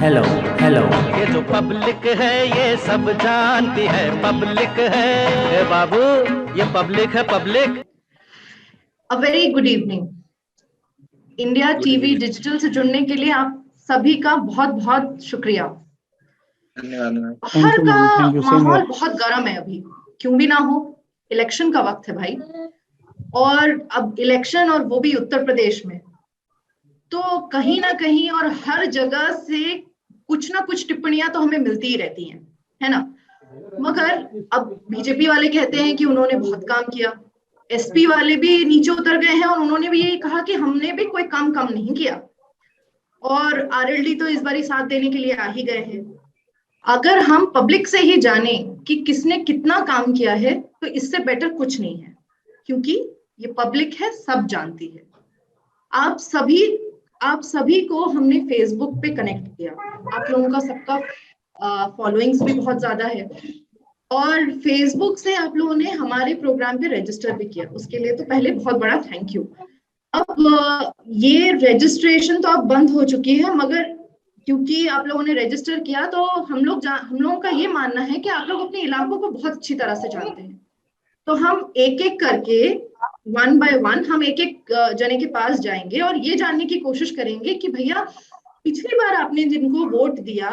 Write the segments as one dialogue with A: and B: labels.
A: Hello hello.
B: ये जो public है ये सब जानती है, पब्लिक है ए बाबू, ये पब्लिक है public.
C: A very good evening. India TV digital से जुड़ने के लिए आप सभी का बहुत बहुत शुक्रिया। बाहर का माहौल बहुत गर्म है अभी, क्यों भी ना हो, इलेक्शन का वक्त है भाई। और अब इलेक्शन, और वो भी उत्तर प्रदेश में, तो कहीं ना कहीं और हर जगह से कुछ ना कुछ टिप्पणियां तो हमें मिलती ही रहती हैं, है ना। मगर अब बीजेपी वाले कहते हैं कि उन्होंने बहुत काम किया, एसपी वाले भी नीचे उतर गए हैं और उन्होंने भी यही कहा कि हमने भी कोई काम नहीं किया, और आरएलडी तो इस बार साथ देने के लिए आ ही गए हैं। अगर हम पब्लिक से ही जाने कि किसने कितना काम किया है तो इससे बेटर कुछ नहीं है, क्योंकि ये पब्लिक है, सब जानती है। आप सभी को हमने फेसबुक पे कनेक्ट किया, आप लोगों का सबका फॉलोइंग्स भी बहुत ज्यादा है, और फेसबुक से आप लोगों ने हमारे प्रोग्राम पे रजिस्टर भी किया, उसके लिए तो पहले बहुत बड़ा थैंक यू। अब ये रजिस्ट्रेशन तो अब बंद हो चुकी है, मगर क्योंकि आप लोगों ने रजिस्टर किया तो हम लोगों का ये मानना है कि आप लोग अपने इलाकों को बहुत अच्छी तरह से जानते हैं। तो हम एक एक करके, वन बाय वन, हम एक एक जने के पास जाएंगे और ये जानने की कोशिश करेंगे कि भैया पिछली बार आपने जिनको वोट दिया,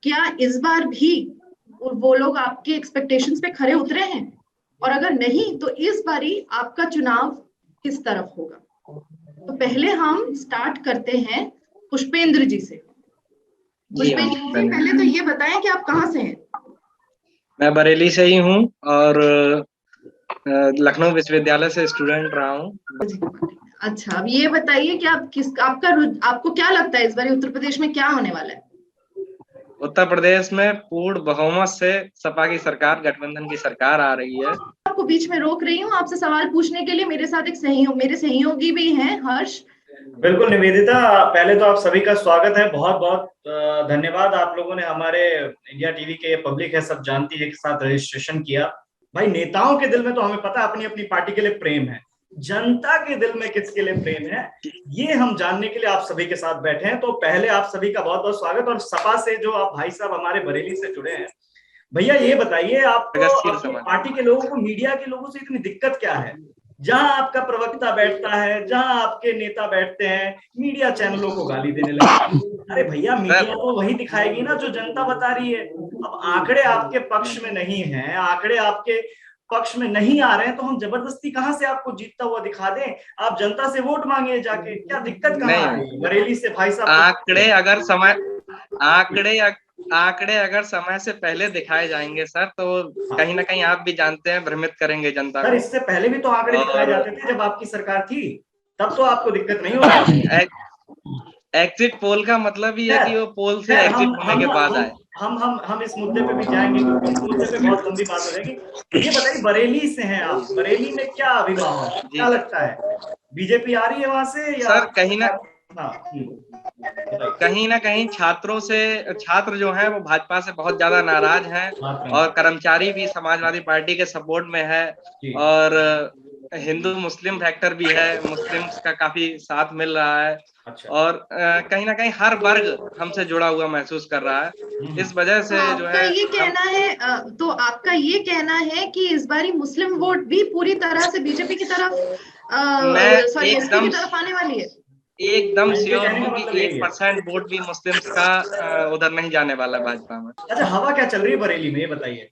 C: क्या इस बार भी वो लोग आपके एक्सपेक्टेशंस पे खरे उतरे हैं, और अगर नहीं तो इस बारी आपका चुनाव किस तरफ होगा। तो पहले हम स्टार्ट करते हैं पुष्पेंद्र जी से। पुष्पेंद्र जी, पहले तो ये बताएं कि आप कहाँ से हैं।
D: मैं बरेली से ही हूँ और लखनऊ विश्वविद्यालय से स्टूडेंट रहा हूँ।
C: अच्छा, अब ये बताइए कि आपको क्या लगता है इस बार उत्तर प्रदेश में क्या होने वाला है।
D: उत्तर प्रदेश में पूर्ण बहुमत से सपा की सरकार, गठबंधन की सरकार आ रही है।
C: आपको बीच में रोक रही हूँ आपसे सवाल पूछने के लिए, मेरे साथ मेरे सहयोगी भी हैं, हर्ष।
E: बिल्कुल निवेदिता, पहले तो आप सभी का स्वागत है, बहुत बहुत धन्यवाद। आप लोगों ने हमारे इंडिया टीवी के पब्लिक है सब जानती है के साथ रजिस्ट्रेशन किया। भाई, नेताओं के दिल में तो हमें पता है अपनी अपनी पार्टी के लिए प्रेम है, जनता के दिल में किसके लिए प्रेम है ये हम जानने के लिए आप सभी के साथ बैठे हैं। तो पहले आप सभी का बहुत बहुत स्वागत। और सपा से जो आप भाई साहब हमारे बरेली से जुड़े हैं, भैया ये बताइए आपको अपनी पार्टी के लोगों को मीडिया के लोगों से इतनी दिक्कत क्या है? जहां आपका प्रवक्ता बैठता है, जहां आपके नेता बैठते हैं, मीडिया चैनलों को गाली देने लगे। अरे भैया, मीडिया तो वही दिखाएगी ना जो जनता बता रही है। अब आंकड़े आपके पक्ष में नहीं है, आंकड़े आपके पक्ष में नहीं आ रहे हैं, तो हम जबरदस्ती कहां से आपको जीतता हुआ दिखा दें? आप जनता से वोट मांगे जाके, क्या दिक्कत कहां आ रही है? बरेली से भाई साहब,
D: आंकड़े अगर समय से पहले दिखाए जाएंगे सर, तो कहीं ना कहीं आप भी जानते हैं भ्रमित करेंगे जनता
E: सर।
D: को।
E: इससे पहले भी तो आंकड़े दिखाए जाते थे जब आपकी सरकार थी, तब तो आपको दिक्कत नहीं हो रही।
D: एग्जिट पोल का मतलब ही है कि वो पोल से एग्जिट होने के बाद आए।
E: हम इस मुद्दे पे भी जाएंगे, क्योंकि इस मुद्दे पे बहुत लंबी बात हो जाएगी। ये बताइए, बरेली से हैं आप, बरेली में क्या अभी माहौल है, क्या लगता है? बीजेपी आ रही है वहां से या
D: सर? कहीं ना कहीं छात्र जो हैं वो भाजपा से बहुत ज्यादा नाराज हैं, और कर्मचारी भी समाजवादी पार्टी के सपोर्ट में है, और हिंदू मुस्लिम फैक्टर भी है, मुस्लिम्स का काफी साथ मिल रहा है।
E: अच्छा।
D: और कहीं ना कहीं हर वर्ग हमसे जुड़ा हुआ महसूस कर रहा है। इस वजह से जो है
C: ये कहना है, तो आपका ये कहना है कि इस बारी मुस्लिम वोट भी पूरी तरह से बीजेपी की तरफ, सॉरी एसपी की तरफ आने वाली है।
D: एकदम श्योर हूँ कि 1% वोट भी मुस्लिम्स का उधर नहीं जाने वाला भाजपा में।
E: अच्छा, हवा क्या चल रही है बरेली में, ये बताइए।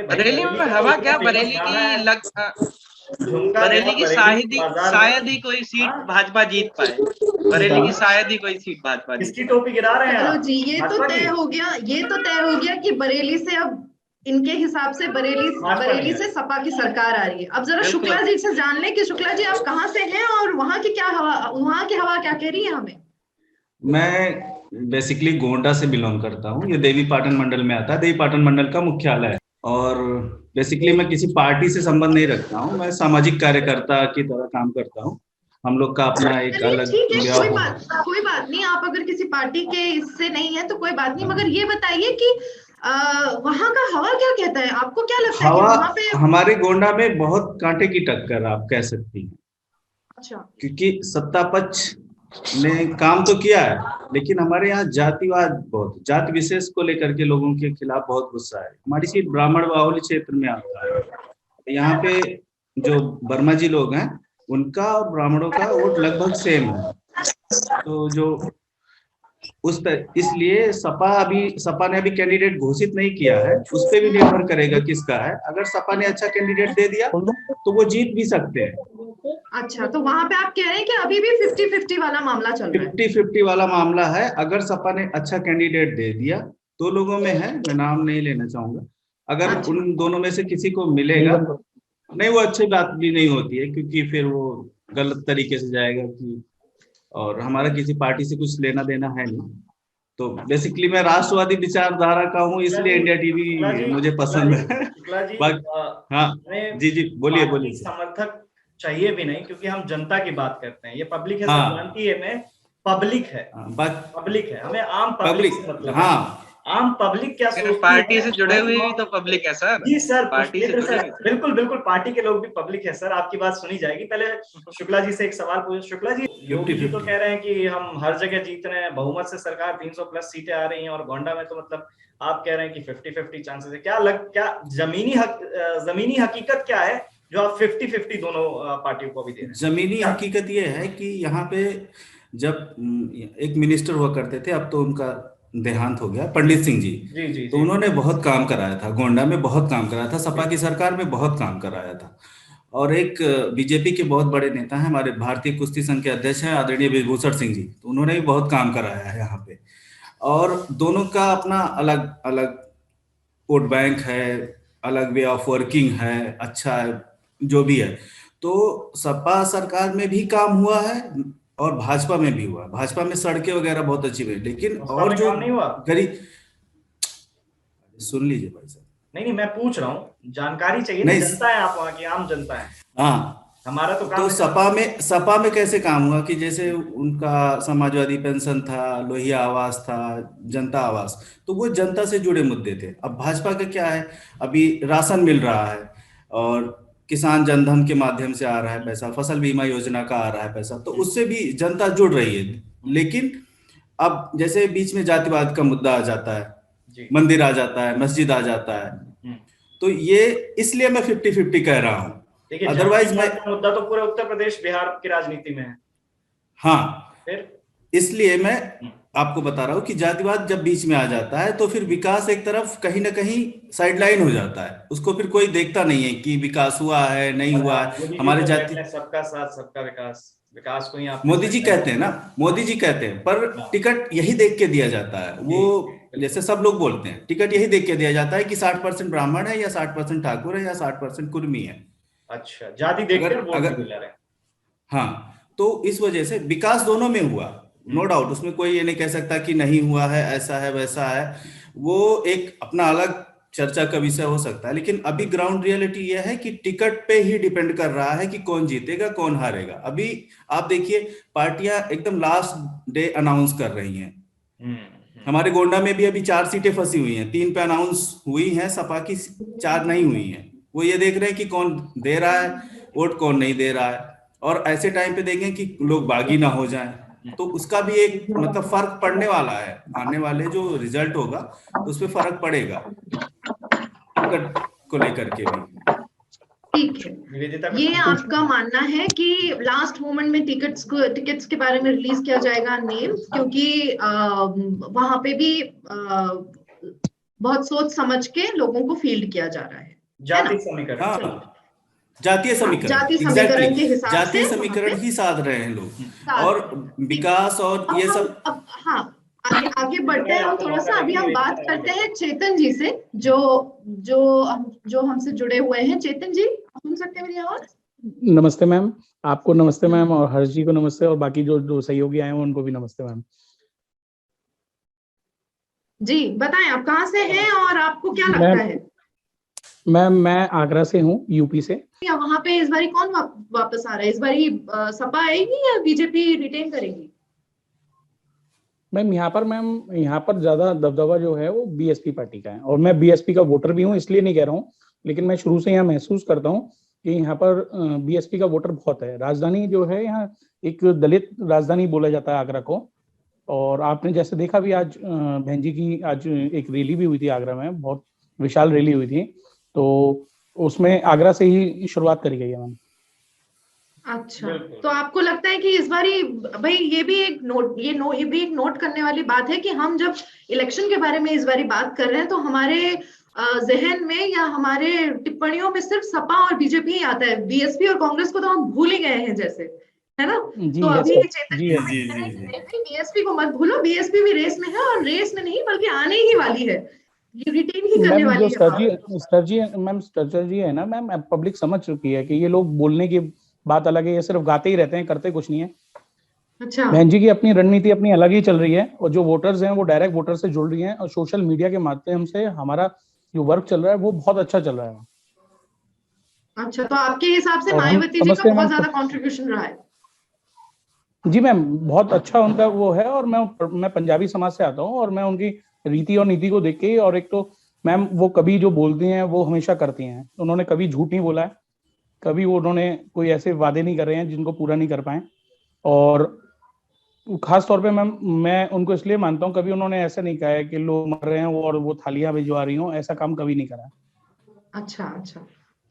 D: बरेली में हवा क्या, बरेली की शायद ही कोई सीट भाजपा जीत पाए। बरेली की शायद ही कोई सीट भाजपा जीत।
E: किसकी टोपी गिरा रहे हैं?
C: चलो जी, ये तो तय हो गया कि बरेली से, अब इनके हिसाब से बरेली से सपा की सरकार आ रही है। अब जरा शुक्ला जी से जान लें कि शुक्ला जी आप कहाँ से हैं और वहाँ की हवा क्या कह रही है हमें।
F: मैं बेसिकली गोंडा से बिलोंग करता हूँ, ये देवी पाटन मंडल में आता है, देवी पाटन मंडल का मुख्यालय है। और बेसिकली मैं किसी पार्टी से संबंध नहीं रखता हूँ, मैं सामाजिक कार्यकर्ता की तरह काम करता हूँ। हम लोग का अपना एक अलग,
C: कोई बात नहीं, आप अगर किसी पार्टी के इससे नहीं है तो कोई बात नहीं, मगर ये बताइए कि वहाँ का हवा क्या कहता है, आपको क्या लगता है कि वहाँ पे?
F: हमारे गोंडा में बहुत कांटे की टक्कर आप कह सकती हैं।
C: अच्छा।
F: क्योंकि सत्ता पक्ष ने काम तो किया है, लेकिन हमारे यहाँ जातिवाद बहुत, जाति विशेष को लेकर के लोगों के खिलाफ बहुत गुस्सा है। हमारी सीट ब्राह्मण बाहुल्य क्षेत्र में आता है, यहाँ पे जो वर्मा जी लोग हैं उनका और ब्राह्मणों का वोट लगभग सेम है। तो जो इसलिए सपा ने अभी कैंडिडेट घोषित नहीं किया है, उस पर भी निर्भर करेगा किसका है। अगर सपा ने अच्छा कैंडिडेट दे दिया तो वो जीत भी सकते हैं।
C: अच्छा, तो वहां पे आप कह रहे हैं कि अभी भी 50-50 वाला मामला चल रहा है?
F: 50-50 वाला मामला है। अगर सपा ने अच्छा कैंडिडेट दे दिया, 2 लोगों में है, मैं नाम नहीं लेना चाहूंगा, अगर
C: अच्छा।
F: उन दोनों में से किसी को मिलेगा, नहीं वो अच्छी बात भी नहीं होती है, क्योंकि फिर वो गलत तरीके से जाएगा कि, और हमारा किसी पार्टी से कुछ लेना देना है नहीं। तो बेसिकली मैं राष्ट्रवादी विचारधारा का हूँ, इसलिए इंडिया टीवी मुझे पसंद है। हाँ जी बोलिए।
E: समर्थक चाहिए भी नहीं, क्योंकि हम जनता की बात करते हैं। ये पब्लिक है,
F: हाँ।
E: सब जानती है, मैं पब्लिक है, पब्लिक है, हमें आम पब्लिक से मतलब।
F: हाँ,
E: आम पब्लिक क्या सोचती है?
D: पार्टी से जुड़े हुए भी तो पब्लिक है सर।
E: जी सर,
D: पार्टी से जुड़े हैं।
E: बिल्कुल पार्टी के लोग भी पब्लिक है सर, आपकी बात सुनी जाएगी। पहले शुक्ला जी से एक सवाल पूछे। शुक्ला जी, योगी जी तो कह रहे हैं कि हम हर जगह जीत रहे हैं, बहुमत से सरकार 300 प्लस सीटें आ रही हैं, और गोंडा में तो मतलब आप कह रहे हैं कि 50-50 चांसेस है। क्या जमीनी हकीकत क्या है जो आप 50-50 दोनों पार्टियों को भी दे रहे हैं?
F: जमीनी हकीकत ये है कि यहाँ पे जब एक मिनिस्टर हुआ करते थे, अब तो उनका देहांत हो गया, पंडित सिंह जी, तो उन्होंने बहुत काम कराया था गोंडा में, बहुत काम कराया था, सपा की सरकार में बहुत काम कराया था। और एक बीजेपी के बहुत बड़े नेता हैं, हमारे भारतीय कुश्ती संघ के अध्यक्ष हैं आदरणीय विभूषण सिंह जी, तो उन्होंने भी बहुत काम कराया है यहाँ पे। और दोनों का अपना अलग अलग वोट बैंक है, अलग वे ऑफ वर्किंग है, अच्छा है, जो भी है। तो सपा सरकार में भी काम हुआ है और भाजपा में भी हुआ। भाजपा में सड़कें वगैरह बहुत अच्छी हुई, लेकिन और जो
E: नहीं हुआ
F: गरीब, सुन लीजिए भाई साहब।
E: नहीं, मैं पूछ रहा हूँ, जानकारी चाहिए।
F: नहीं,
E: जनता है, आप वहाँ की आम जनता है।
F: हाँ,
E: हमारा तो काम
F: तो
E: है।
F: सपा में कैसे काम हुआ कि जैसे उनका समाजवादी पेंशन था, लोहिया आवास था, जनता आवास, तो वो जनता से जुड़े मुद्दे थे। अब भाजपा का क्या है, अभी राशन मिल रहा है, और किसान जनधन के माध्यम से आ रहा है पैसा, फसल बीमा योजना का आ रहा है पैसा, तो उससे भी जनता जुड़ रही है। लेकिन अब जैसे बीच में जातिवाद का मुद्दा आ जाता है, मंदिर आ जाता है, मस्जिद आ जाता है, तो ये इसलिए मैं 50-50 कह रहा हूँ। अदरवाइज मैं,
E: मुद्दा तो पूरे उत्तर प्रदेश बिहार की राजनीति में है।
F: हाँ,
E: फिर
F: इसलिए मैं आपको बता रहा हूँ कि जातिवाद जब बीच में आ जाता है तो फिर विकास एक तरफ कहीं ना कहीं साइडलाइन हो जाता है, उसको फिर कोई देखता नहीं है कि विकास हुआ है नहीं हुआ है। हमारे जाति,
E: सबका साथ सबका विकास, विकास को ही आप
F: मोदी जी कहते हैं ना, मोदी जी कहते हैं, पर टिकट यही देख के दिया जाता है। वो जैसे सब लोग बोलते हैं, टिकट यही देख के दिया जाता है कि 60% ब्राह्मण है, या 60% ठाकुर है, या 60% कुर्मी है।
E: अच्छा, जाति देखकर वोट दिला रहे हैं।
F: हाँ, तो इस वजह से विकास दोनों में हुआ, नो डाउट, उसमें कोई ये नहीं कह सकता कि नहीं हुआ है, ऐसा है वैसा है, वो एक अपना अलग चर्चा का विषय हो सकता है। लेकिन अभी ग्राउंड रियलिटी ये है कि टिकट पे ही डिपेंड कर रहा है कि कौन जीतेगा कौन हारेगा। अभी आप देखिए, पार्टियां एकदम लास्ट डे अनाउंस कर रही हैं। हमारे गोंडा में भी अभी 4 सीटें फंसी हुई हैं, 3 पे अनाउंस हुई हैं, सपा की 4 नहीं हुई हैं। वो ये देख रहे हैं कि कौन दे रहा है वोट, कौन नहीं दे रहा है, और ऐसे टाइम पे देखें कि लोग बागी ना हो जाएं, तो उसका भी एक मतलब फर्क पड़ने वाला है। आने वाले जो रिजल्ट होगा उस पर फर्क पड़ेगा टिकट को लेकर के भी।
C: ठीक है, ये आपका मानना है कि लास्ट मोमेंट में टिकट्स के बारे में रिलीज किया जाएगा नेम्स, क्योंकि वहां पे भी बहुत सोच समझ के लोगों को फील्ड किया जा रहा है।
E: जातीय समीकरण,
F: जातीय समीकरण,
C: जातीय समीकरण के हिसाब से
F: जातीय समीकरण ही साध रहे हैं लोग, और विकास और ये सब।
C: अब हाँ, आगे बढ़ते हैं हम थोड़ा सा। अभी हम बात करते हैं चेतन जी से, जो हमसे जुड़े हुए हैं। चेतन जी, सुन सकते हैं मेरी आवाज?
A: नमस्ते मैम, आपको नमस्ते मैम, और हर्ष जी को नमस्ते, और बाकी जो सहयोगी आए हैं उनको भी नमस्ते मैम।
C: जी बताएं, आप कहाँ से हैं और आपको क्या लगता है?
A: मैम, मैं आगरा से हूँ, यूपी से।
C: वहां पे इस बारी कौन वापस आ रहा है? इस बारी सपा आएगी या बीजेपी रिटेन करेगी?
A: मैम यहाँ पर ज्यादा दबदबा जो है वो बीएसपी पार्टी का है, और मैं बीएसपी का वोटर भी हूँ, इसलिए नहीं कह रहा हूँ, लेकिन मैं शुरू से यहाँ महसूस करता हूँ कि यहाँ पर बीएसपी का वोटर बहुत है। राजधानी जो है यहाँ एक दलित राजधानी बोला जाता है आगरा को। और आपने जैसे देखा भी आज बहन जी की आज एक रैली भी हुई थी आगरा में, बहुत विशाल रैली हुई थी, तो उसमें आगरा से ही शुरुआत करी गई है मैम।
C: अच्छा, तो आपको लगता है कि इस बारी भाई ये भी एक नोट करने वाली बात है कि हम जब इलेक्शन के बारे में इस बारी बात कर रहे हैं तो हमारे जहन में या हमारे टिप्पणियों में सिर्फ सपा और बीजेपी ही आता है, बीएसपी और कांग्रेस को तो हम भूल ही गए हैं जैसे, है ना? तो अभी चेतन जी बीएसपी को मत भूलो, बीएसपी भी रेस में है और रेस में नहीं बल्कि आने ही वाली है, ये रिटेन ही करने वाली है। स्ट्रेटजी है ना मैम, पब्लिक समझ चुकी है कि ये लोग बोलने की बात अलग है, ये सिर्फ गाते ही रहते हैं, करते कुछ नहीं है। अच्छा,
A: बहन जी की अपनी रणनीति अपनी अलग ही चल रही है और जो वोटर्स हैं वो डायरेक्ट वोटर से जुड़ रही हैं और सोशल मीडिया के माध्यम से हमारा जो वर्क चल रहा है वो बहुत अच्छा चल रहा है।
C: अच्छा, तो आपके हिसाब से मायावती जी का बहुत ज्यादा कंट्रीब्यूशन रहा है?
A: जी मैम, बहुत अच्छा उनका वो है। और मैं पंजाबी समाज से आता हूँ और मैं उनकी रीति और नीति को देख के, और एक तो मैम वो कभी जो बोलती हैं वो हमेशा करती हैं, उन्होंने कभी झूठ नहीं बोला है, कभी वो उन्होंने कोई ऐसे वादे नहीं कर रहे हैं जिनको पूरा नहीं कर पाए। और खास तौर पे मैम मैं उनको इसलिए मानता हूँ, कभी उन्होंने ऐसा नहीं कहा है कि लोग मर रहे हैं और वो थालियां भिजवा रही हूँ, ऐसा काम कभी नहीं करा।
C: अच्छा,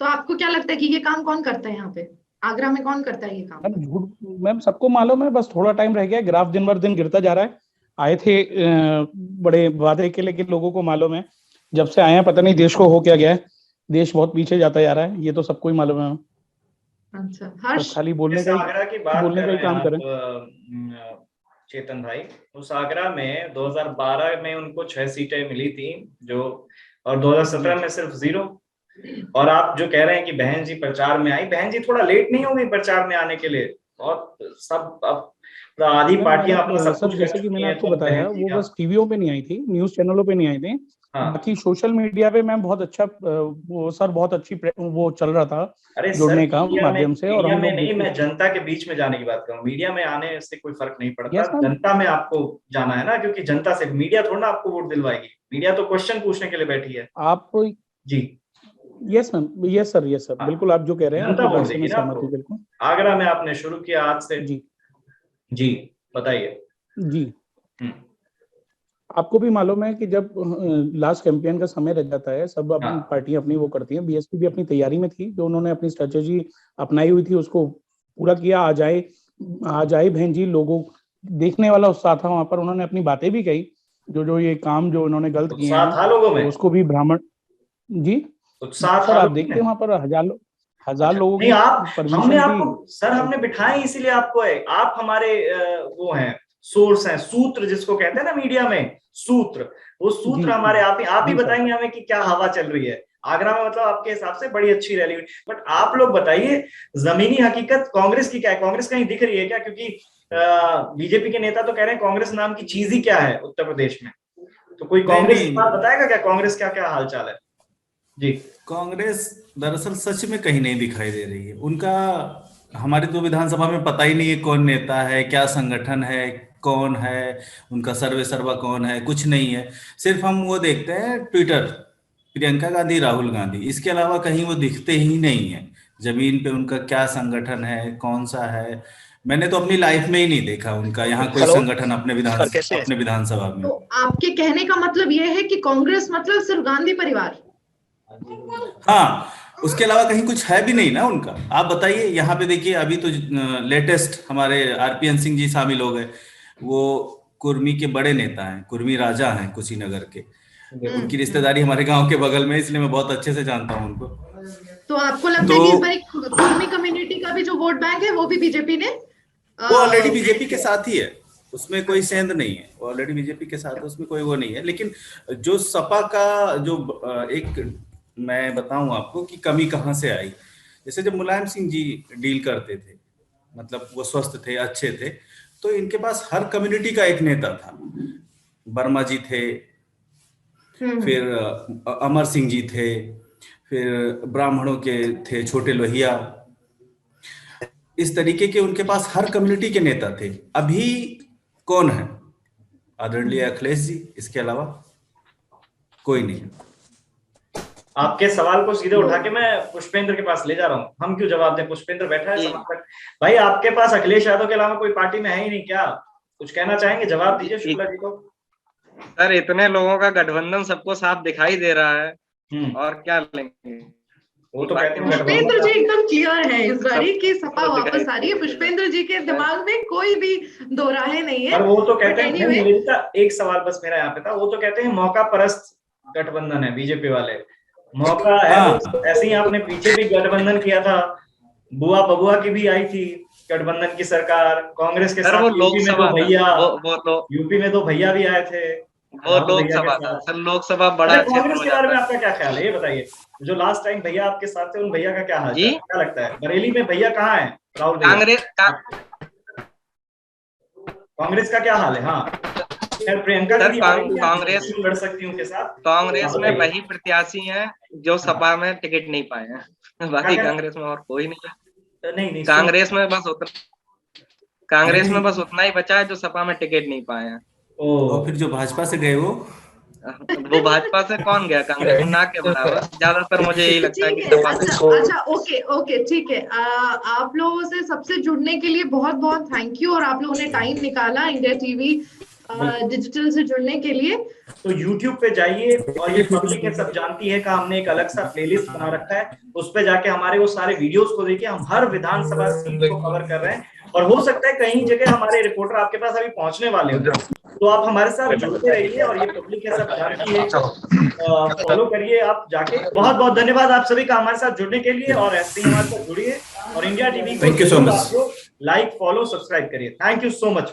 C: तो आपको क्या लगता है कि ये काम कौन करता है यहाँ पे आगरा में, कौन करता है ये काम?
A: मैम झूठ मैम सबको मालूम है, बस थोड़ा टाइम रह गया, ग्राफ दिन भर दिन गिरता जा रहा है। आए थे बड़े वादे के, लेकिन लोगों को मालूम है जब से आए हैं पता नहीं देश को हो क्या गया है, देश बहुत पीछे जाता जा रहा है, ये तो सबको ही मालूम है।
C: अच्छा, हर्ष,
A: तो खाली बोलने का ही काम करें।
E: चेतन भाई, उस आगरा में 2012 में उनको 6 सीटें मिली थी जो, और 2017 में सिर्फ 0। और आप जो कह रहे हैं कि बहन जी प्रचार में आई, बहन जी थोड़ा लेट नहीं हो गई प्रचार में आने के लिए? और सब अब आधी पार्टियां अपना सब कुछ,
A: जैसे कि मैंने आपको बताया, वो बस टीवीओ पे नहीं आई थी, न्यूज चैनलों पे नहीं आई थी।
E: हाँ।
A: बाकी सोशल मीडिया पे मैम बहुत अच्छा वो सर बहुत अच्छी वो चल रहा था,
E: अरे
A: जुड़ने का माध्यम से। और हम
E: में नहीं, मैं जनता के बीच में जाने की बात करूं, मीडिया में आने से कोई फर्क नहीं पड़ता।
A: yes,
E: जनता में आपको जाना है ना, क्योंकि जनता से, मीडिया थोड़ा ना आपको वोट दिलवाएगी, मीडिया तो क्वेश्चन पूछने के लिए बैठी है।
A: आप
E: जी
A: यस मैम, यस सर, बिल्कुल आप जो कह रहे हैं
E: जनता वोट देगी ना आपको।
A: बिल्कुल।
E: आगरा में आपने शुरू किया आज से। जी बताइए।
A: जी आपको भी मालूम है कि जब लास्ट कैंपेन का समय रह जाता है, सब अपनी पार्टी अपनी वो करती है, बीएसपी भी अपनी तैयारी में थी, जो उन्होंने अपनी स्ट्रेटेजी अपनाई हुई थी उसको पूरा किया। आ जाए बहन जी, लोगों देखने वाला उत्साह था वहां पर, उन्होंने अपनी बातें भी कही, जो ये काम जो उन्होंने गलत किए हैं
E: लोगों में,
A: उसको भी ब्राह्मण जी सर आप देखते हैं वहां पर हजार लोगों की
E: हमने आपको सर हमने बिठाए इसीलिए आपको है, आप हमारे वो हैं, सोर्स हैं, सूत्र जिसको कहते हैं ना मीडिया में, सूत्र, वो सूत्र हमारे आप ही बताएंगे हमें कि क्या हवा चल रही है आगरा में। मतलब आपके हिसाब से बड़ी अच्छी रैली हुई, बट आप लोग बताइए जमीनी हकीकत कांग्रेस की क्या है? कांग्रेस कहीं दिख रही है क्या? क्योंकि बीजेपी के नेता तो कह रहे हैं कांग्रेस नाम की चीज ही क्या है उत्तर प्रदेश में, तो कोई कांग्रेस बताएगा क्या कांग्रेस क्या क्या हालचाल है? जी,
F: कांग्रेस दरअसल सच में कहीं नहीं दिखाई दे रही है। उनका हमारी तो विधानसभा में पता ही नहीं है कौन नेता है, क्या संगठन है, कौन है उनका सर्वे सर्वा कौन है, कुछ नहीं है। सिर्फ हम वो देखते हैं ट्विटर, प्रियंका गांधी, राहुल गांधी, इसके अलावा कहीं वो दिखते ही नहीं है। जमीन पे उनका क्या संगठन है, कौन सा है, मैंने तो अपनी लाइफ में ही नहीं देखा उनका यहाँ कोई संगठन अपने विधानसभा में।
C: तो आपके कहने का मतलब ये है कि कांग्रेस मतलब सिर्फ गांधी परिवार?
F: हाँ, उसके अलावा कहीं कुछ है भी नहीं ना उनका। आप बताइए, यहाँ पे देखिए अभी तो लेटेस्ट हमारे आरपीएन सिंह जी शामिल हो गए, वो कुर्मी के बड़े नेता हैं, कुर्मी राजा हैं कुशीनगर के, उनकी रिश्तेदारी हमारे गांव के बगल में, इसलिए मैं बहुत अच्छे से जानता हूँ उनको।
C: तो आपको लगता है कि इस बार कुर्मी कम्युनिटी का भी जो वोट बैंक है वो भी बीजेपी ने,
F: वो ऑलरेडी बीजेपी के साथ ही है, उसमें कोई सेंध नहीं है, वो ऑलरेडी बीजेपी के साथ है, उसमें कोई वो नहीं है। लेकिन जो सपा का जो एक मैं बताऊं आपको कि कमी कहां से आई, जैसे जब मुलायम सिंह जी डील करते थे, मतलब वो स्वस्थ थे, अच्छे थे, तो इनके पास हर कम्युनिटी का एक नेता था। वर्मा जी थे, फिर अमर सिंह जी थे, फिर ब्राह्मणों के थे छोटे लोहिया, इस तरीके के उनके पास हर कम्युनिटी के नेता थे। अभी कौन है? आदरणीय अखिलेश जी, इसके अलावा कोई नहीं।
E: आपके सवाल को सीधे उठा के मैं पुष्पेंद्र के पास ले जा रहा हूँ। हम क्यों जवाब दें, पुष्पेंद्र बैठा है समर्थक। भाई आपके पास अखिलेश यादव के अलावा कोई पार्टी में है ही नहीं क्या? कुछ कहना चाहेंगे? जवाब दीजिए शुक्ला जी को।
D: सर इतने लोगों का गठबंधन सबको साफ दिखाई दे रहा है और क्या लेंगे।
E: वो तो कहते हैं
C: पुष्पेंद्र जी एकदम क्लियर है इस बारी की सपा वापस आ रही है। पुष्पेंद्र जी के दिमाग में कोई भी दो राहे नहीं है।
E: और वो तो कहते हैं, एक सवाल बस मेरा यहाँ पे था, वो तो कहते हैं मौका परस्त गठबंधन है बीजेपी वाले, मौका है तो ऐसे ही आपने पीछे भी गठबंधन किया था, बुआ बबुआ की भी आई थी गठबंधन की सरकार कांग्रेस के साथ। यूपी में तो भैया भी आए थे,
D: वो लोकसभा था सर, लोकसभा बड़ा
E: कांग्रेस के बारे में आपका क्या ख्याल है ये बताइए? जो लास्ट टाइम भैया आपके साथ थे उन भैया का क्या हाल है, क्या लगता है बरेली में भैया कहाँ है? राहुल कांग्रेस का क्या हाल है? हाँ प्रियंका
D: कांग्रेस
E: लड़ सकती हूँ के साथ।
D: कांग्रेस में वही प्रत्याशी हैं जो सपा में टिकट नहीं पाए हैं, बाकी कांग्रेस में और कोई नहीं है।
E: नहीं
D: कांग्रेस में बस उतना ही बचा है जो सपा में टिकट नहीं पाए हैं।
F: और फिर जो भाजपा से गए वो
D: भाजपा से कौन गया? कांग्रेस ना के बराबर। ज्यादातर मुझे यही लगता है कि
C: अच्छा ओके ठीक है। आप लोगों से सबसे जुड़ने के लिए बहुत बहुत थैंक यू, और आप लोगों ने टाइम निकाला इंडिया टीवी डिजिटल से जुड़ने के लिए।
E: तो YouTube पे जाइए और ये पब्लिक है सब जानती है का हमने एक अलग सा प्लेलिस्ट बना रखा है, उस पे जाके हमारे वो सारे वीडियोस को देखिए। हम हर विधानसभा सीट को कवर कर रहे हैं और हो सकता है कहीं जगह हमारे रिपोर्टर आपके पास अभी पहुंचने वाले हो, तो आप हमारे साथ जुड़ते रहिए और ये पब्लिक है सब जानती है, फॉलो करिए आप जाके। बहुत बहुत धन्यवाद आप सभी का हमारे साथ जुड़ने के लिए, और ऐसे ही हमारे साथ जुड़िए और इंडिया टीवी को लाइक फॉलो सब्सक्राइब करिए। Thank you so much.